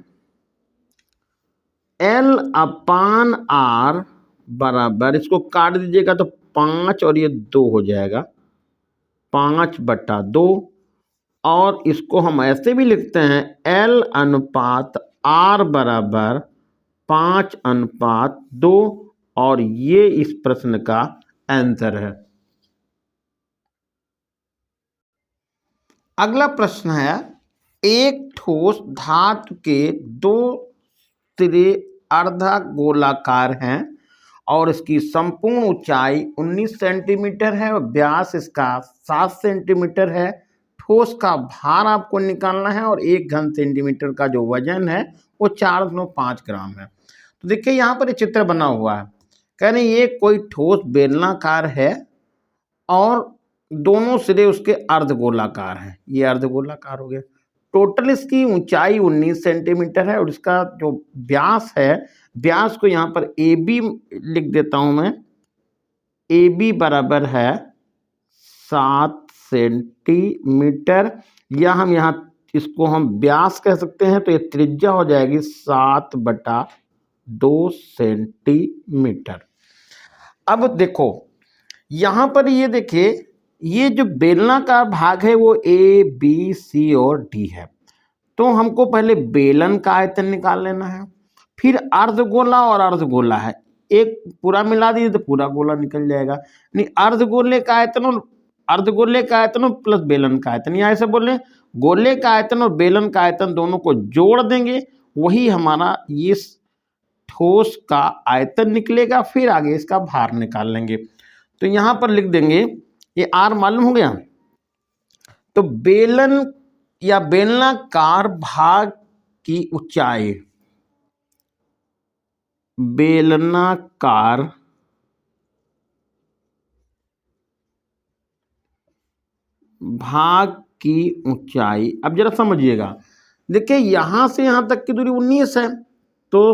एल अपान आर बराबर, इसको काट दीजिएगा तो 5 और ये 2 हो जाएगा, 5/2। और इसको हम ऐसे भी लिखते हैं एल अनुपात आर बराबर 5/2। और ये इस प्रश्न का आंसर है। अगला प्रश्न है, एक ठोस धातु के 2 सिरे अर्धा गोलाकार हैं और इसकी संपूर्ण ऊंचाई 19 सेंटीमीटर है और व्यास इसका 7 सेंटीमीटर है। ठोस का भार आपको निकालना है और 1 घन सेंटीमीटर का जो वजन है वो 4.5 ग्राम है। तो देखिए यहाँ पर एक चित्र बना हुआ है, कह रहे ये कोई ठोस बेलनाकार है और दोनों सिरे उसके अर्धगोलाकार हैं, ये अर्धगोलाकार हो गया। टोटल इसकी ऊंचाई 19 सेंटीमीटर है और इसका जो व्यास है, व्यास को यहाँ पर ए बी लिख देता हूं मैं, ए बी बराबर है 7 सेंटीमीटर, या हम यहाँ इसको हम व्यास कह सकते हैं। तो ये त्रिज्या हो जाएगी 7/2 सेंटीमीटर। अब देखो यहाँ पर ये देखिए, ये जो बेलनाकार भाग है वो ए बी सी और डी है। तो हमको पहले बेलन का आयतन निकाल लेना है, फिर अर्धगोला और अर्धगोला है, एक पूरा मिला दीजिए तो पूरा गोला निकल जाएगा। नहीं, अर्धगोले का आयतन और अर्धगोले का आयतन प्लस बेलन का आयतन, या ऐसे बोले गोले का आयतन और बेलन का आयतन दोनों को जोड़ देंगे, वही हमारा ये ठोस का आयतन निकलेगा। फिर आगे इसका भार निकाल लेंगे। तो यहां पर लिख देंगे, ये आर मालूम हो गया। तो बेलन या बेलनाकार भाग की ऊंचाई, बेलनाकार भाग की ऊंचाई, अब जरा समझिएगा, देखिए यहां से यहां तक की दूरी 19 है, तो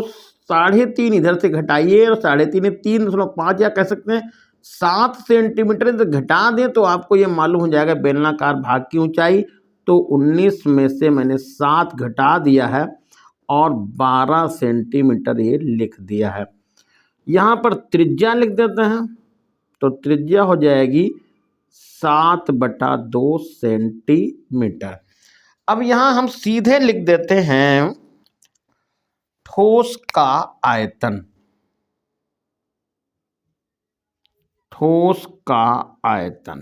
3.5 इधर से घटाइए और 3.5 3.5 या कह सकते हैं 7 सेंटीमीटर से घटा दें तो आपको ये मालूम हो जाएगा बेलनाकार भाग की ऊंचाई। तो 19 में से मैंने 7 घटा दिया है और 12 सेंटीमीटर ये लिख दिया है। यहाँ पर त्रिज्या लिख देते हैं, तो त्रिज्या हो जाएगी 7/2 सेंटीमीटर। अब यहाँ हम सीधे लिख देते हैं ठोस का आयतन, ठोस का आयतन।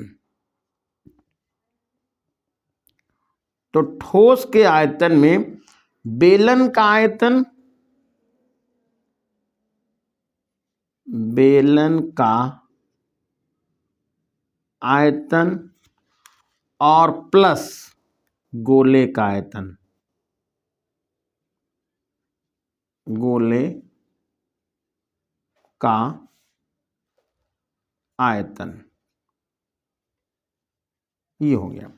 तो ठोस के आयतन में बेलन का आयतन, बेलन का आयतन और प्लस गोले का आयतन, गोले का आयतन, ये हो गया।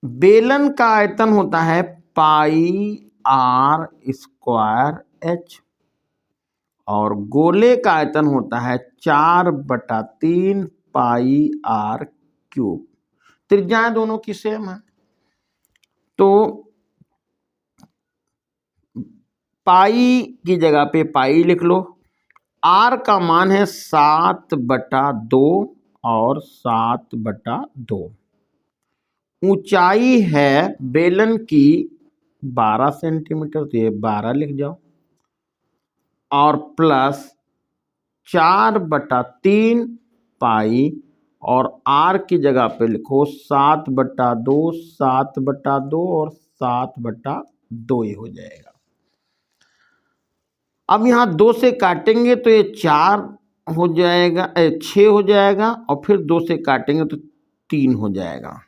बेलन का आयतन होता है पाई आर स्क्वायर एच और गोले का आयतन होता है 4/3 पाई आर क्यूब। त्रिज्याएं दोनों की सेम है, तो पाई की जगह पे पाई लिख लो। आर का मान है 7/2 और 7/2। ऊंचाई है बेलन की 12 सेंटीमीटर, तो ये 12 लिख जाओ, और प्लस 4/3 पाई और आर की जगह पे लिखो 7/2, 7/2 और 7/2 ही हो जाएगा। अब यहाँ 2 से काटेंगे तो ये 4 हो जाएगा, 6 हो जाएगा, और फिर 2 से काटेंगे तो 3 हो जाएगा।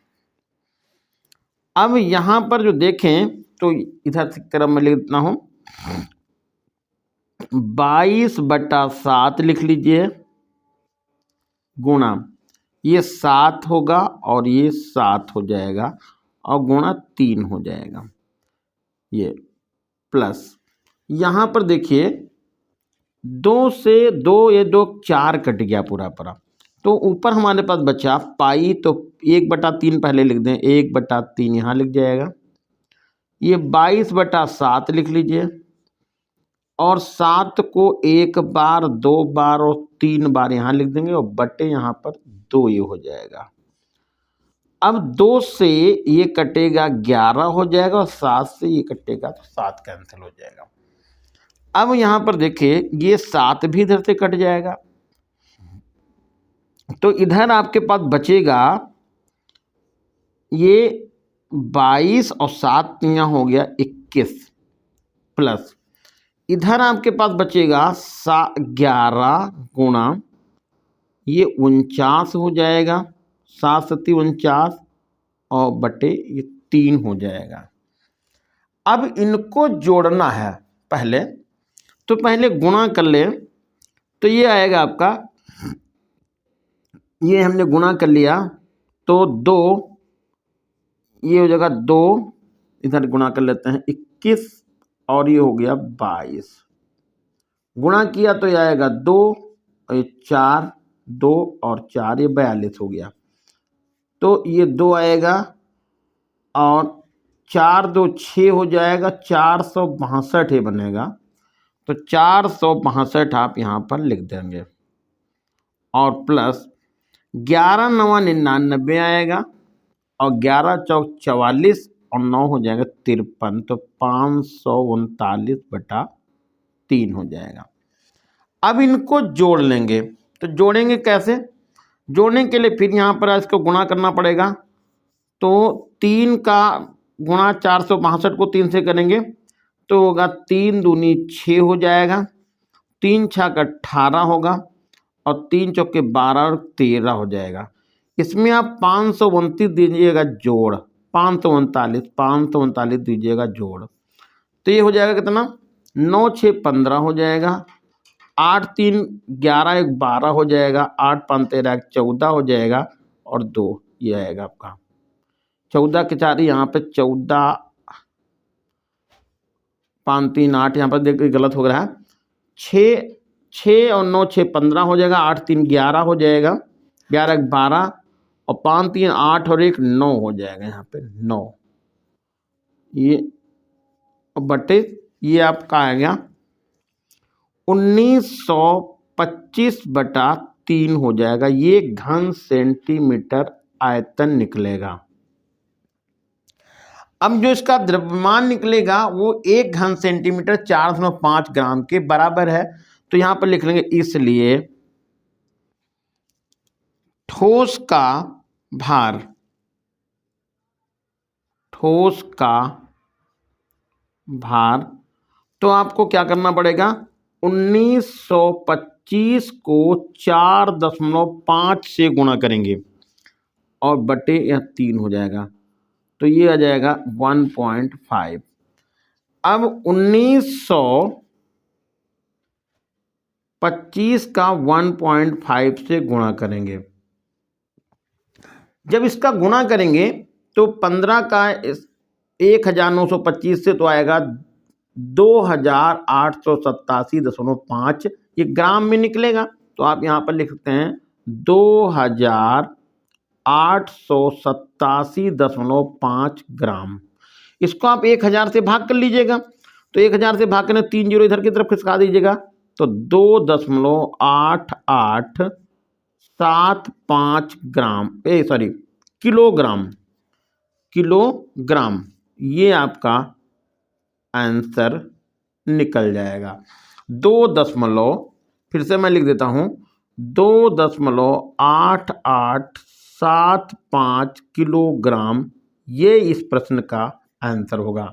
अब यहाँ पर जो देखें तो इधर की तरफ मैं लिख देता हूँ 22/7 लिख लीजिए, गुणा ये 7 होगा और ये 7 हो जाएगा और गुणा 3 हो जाएगा, ये प्लस यहाँ पर देखिए 2 से 2, ये 2 4 कट गया पूरा पूरा, तो ऊपर हमारे पास बचा पाई, तो 1/3 पहले लिख दें, 1/3 यहाँ लिख जाएगा। ये 22/7 लिख लीजिए, और 7 को 1 बार 2 बार और 3 बार यहाँ लिख देंगे और बटे यहाँ पर 2 ये हो जाएगा। अब 2 से ये कटेगा 11 हो जाएगा और 7 से ये कटेगा तो 7 कैंसिल हो जाएगा। अब यहाँ पर देखिए ये 7 भी इधर से कट जाएगा, तो इधर आपके पास बचेगा ये 22 और 7 यहाँ हो गया 21 प्लस इधर आपके पास बचेगा 11 गुणा ये 49 हो जाएगा, 7 सत्ती 49 और बटे ये 3 हो जाएगा। अब इनको जोड़ना है पहले, तो पहले गुणा कर ले, तो ये आएगा आपका, ये हमने गुणा कर लिया तो 2, ये हो जाएगा 2, इधर गुणा कर लेते हैं 21 और ये हो गया 22, गुणा किया तो ये आएगा 2 और ये 4, 2 और 4 ये 42 हो गया, तो ये 2 आएगा और 4 2 6 हो जाएगा, 462 ये बनेगा, तो 462 आप यहाँ पर लिख देंगे और प्लस 11 9 99 आएगा और 11 चौक 44 और 9 हो जाएगा 53, तो 539 बटा 3 हो जाएगा। अब इनको जोड़ लेंगे, तो जोड़ेंगे कैसे? जोड़ने के लिए फिर यहाँ पर इसको गुणा करना पड़ेगा, तो 3 का गुणा 462 को 3 से करेंगे तो होगा 3 दूनी 6 हो जाएगा, 3 छक 18 होगा और 3 चौके 12 और 13 हो जाएगा। इसमें आप 529 दीजिएगा जोड़, 539 दीजिएगा जोड़, तो ये हो जाएगा कितना, 9 6 15 हो जाएगा, 8 3 11 1 12 हो जाएगा, 8 5 13 14 हो जाएगा और 2 ये आएगा आपका 14 के 4 यहाँ पे 14 5 3 8 यहाँ पर देखिए गलत हो रहा है, 6 और 9 6 15 हो जाएगा, 8 3 11 हो जाएगा, 11 1 12 और 5 3 8 और 1 9 हो जाएगा, यहाँ पे 9 ये बटे ये आपका आ गया 1925 बटा 3 हो जाएगा, ये घन सेंटीमीटर आयतन निकलेगा। अब जो इसका द्रव्यमान निकलेगा वो 1 घन सेंटीमीटर 4.5 ग्राम के बराबर है, तो यहाँ पर लिख लेंगे इसलिए ठोस का भार तो आपको क्या करना पड़ेगा, 1925 को 4.5 से गुणा करेंगे और बटे यह 3 हो जाएगा, तो ये आ जाएगा 1.5। अब 1925 का 1.5 से गुणा करेंगे, जब इसका गुणा करेंगे तो 15 का 1925 से तो आएगा 2887.5, ये ग्राम में निकलेगा, तो आप यहाँ पर लिख सकते हैं 2887.5 ग्राम। इसको आप 1000 से भाग कर लीजिएगा, तो 1000 से भाग करने 3 जीरो इधर की तरफ खिसका दीजिएगा, तो 2.8875 ग्राम किलोग्राम ये आपका आंसर निकल जाएगा। फिर से मैं लिख देता हूँ 2.8875 किलोग्राम, ये इस प्रश्न का आंसर होगा।